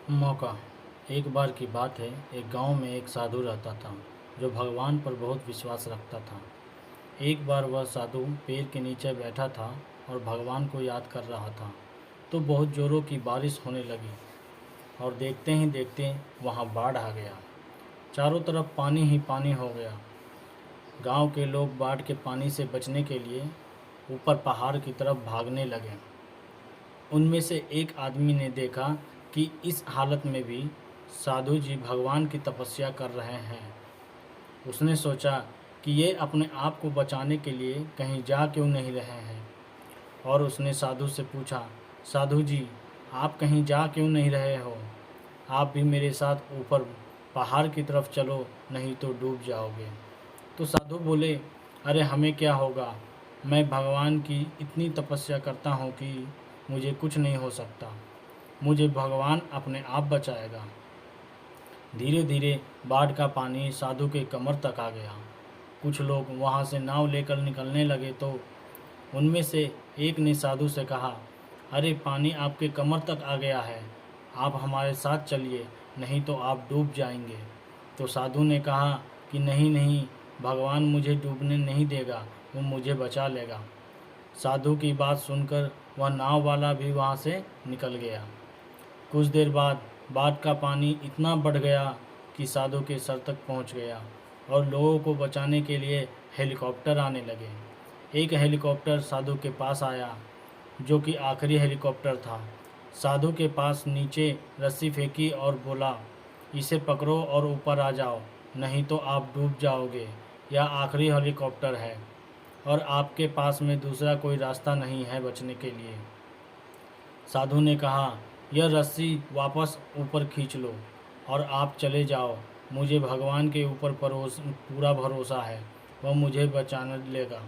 मौका। एक बार की बात है, एक गांव में एक साधु रहता था जो भगवान पर बहुत विश्वास रखता था। एक बार वह साधु पेड़ के नीचे बैठा था और भगवान को याद कर रहा था, तो बहुत जोरों की बारिश होने लगी और देखते ही देखते वहां बाढ़ आ गया। चारों तरफ पानी ही पानी हो गया। गांव के लोग बाढ़ के पानी से बचने के लिए ऊपर पहाड़ की तरफ भागने लगे। उनमें से एक आदमी ने देखा कि इस हालत में भी साधु जी भगवान की तपस्या कर रहे हैं। उसने सोचा कि ये अपने आप को बचाने के लिए कहीं जा क्यों नहीं रहे हैं, और उसने साधु से पूछा, साधु जी, आप कहीं जा क्यों नहीं रहे हो? आप भी मेरे साथ ऊपर पहाड़ की तरफ चलो, नहीं तो डूब जाओगे। तो साधु बोले, अरे हमें क्या होगा, मैं भगवान की इतनी तपस्या करता हूँ कि मुझे कुछ नहीं हो सकता, मुझे भगवान अपने आप बचाएगा। धीरे धीरे बाढ़ का पानी साधु के कमर तक आ गया। कुछ लोग वहाँ से नाव लेकर निकलने लगे तो उनमें से एक ने साधु से कहा, अरे पानी आपके कमर तक आ गया है, आप हमारे साथ चलिए, नहीं तो आप डूब जाएंगे। तो साधु ने कहा कि नहीं नहीं, भगवान मुझे डूबने नहीं देगा, वो मुझे बचा लेगा। साधु की बात सुनकर वह नाव वाला भी वहाँ से निकल गया। कुछ देर बाद बाढ़ का पानी इतना बढ़ गया कि साधु के सर तक पहुँच गया और लोगों को बचाने के लिए हेलीकॉप्टर आने लगे। एक हेलीकॉप्टर साधु के पास आया, जो कि आखिरी हेलीकॉप्टर था। साधु के पास नीचे रस्सी फेंकी और बोला, इसे पकड़ो और ऊपर आ जाओ, नहीं तो आप डूब जाओगे। यह आखिरी हेलीकॉप्टर है और आपके पास में दूसरा कोई रास्ता नहीं है बचने के लिए। साधु ने कहा, यह रस्सी वापस ऊपर खींच लो और आप चले जाओ। मुझे भगवान के ऊपर पूरा भरोसा है, वह मुझे बचा लेगा।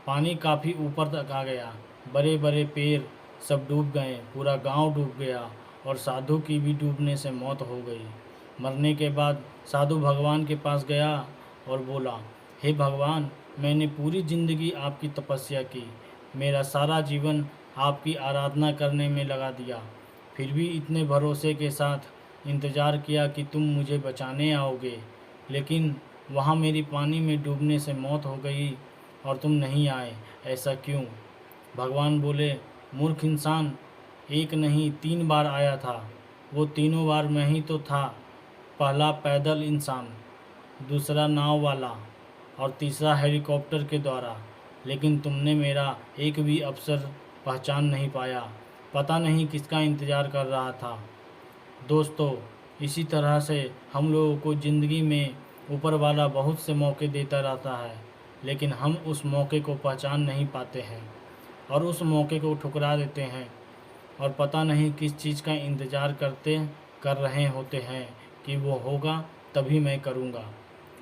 पानी काफ़ी ऊपर तक आ गया, बड़े बड़े पेड़ सब डूब गए, पूरा गांव डूब गया और साधु की भी डूबने से मौत हो गई। मरने के बाद साधु भगवान के पास गया और बोला, हे भगवान, मैंने पूरी ज़िंदगी आपकी तपस्या की, मेरा सारा जीवन आपकी आराधना करने में लगा दिया, फिर भी इतने भरोसे के साथ इंतज़ार किया कि तुम मुझे बचाने आओगे, लेकिन वहाँ मेरी पानी में डूबने से मौत हो गई और तुम नहीं आए, ऐसा क्यों? भगवान बोले, मूर्ख इंसान, एक नहीं 3 बार आया था, वो तीनों बार मैं ही तो था। पहला पैदल इंसान, दूसरा नाव वाला और तीसरा हेलीकॉप्टर के द्वारा, लेकिन तुमने मेरा एक भी अवसर पहचान नहीं पाया, पता नहीं किसका इंतज़ार कर रहा था। दोस्तों, इसी तरह से हम लोगों को ज़िंदगी में ऊपर वाला बहुत से मौके देता रहता है, लेकिन हम उस मौके को पहचान नहीं पाते हैं और उस मौके को ठुकरा देते हैं और पता नहीं किस चीज़ का इंतज़ार कर रहे होते हैं कि वो होगा तभी मैं करूँगा,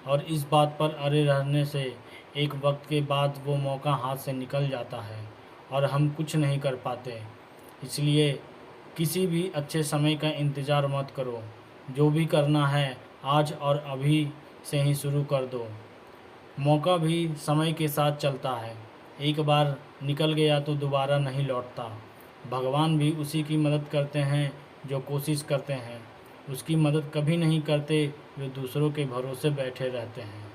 और इस बात पर अड़े रहने से एक वक्त के बाद वो मौका हाथ से निकल जाता है और हम कुछ नहीं कर पाते। इसलिए किसी भी अच्छे समय का इंतज़ार मत करो, जो भी करना है आज और अभी से ही शुरू कर दो। मौका भी समय के साथ चलता है, एक बार निकल गया तो दोबारा नहीं लौटता। भगवान भी उसी की मदद करते हैं जो कोशिश करते हैं, उसकी मदद कभी नहीं करते जो दूसरों के भरोसे बैठे रहते हैं।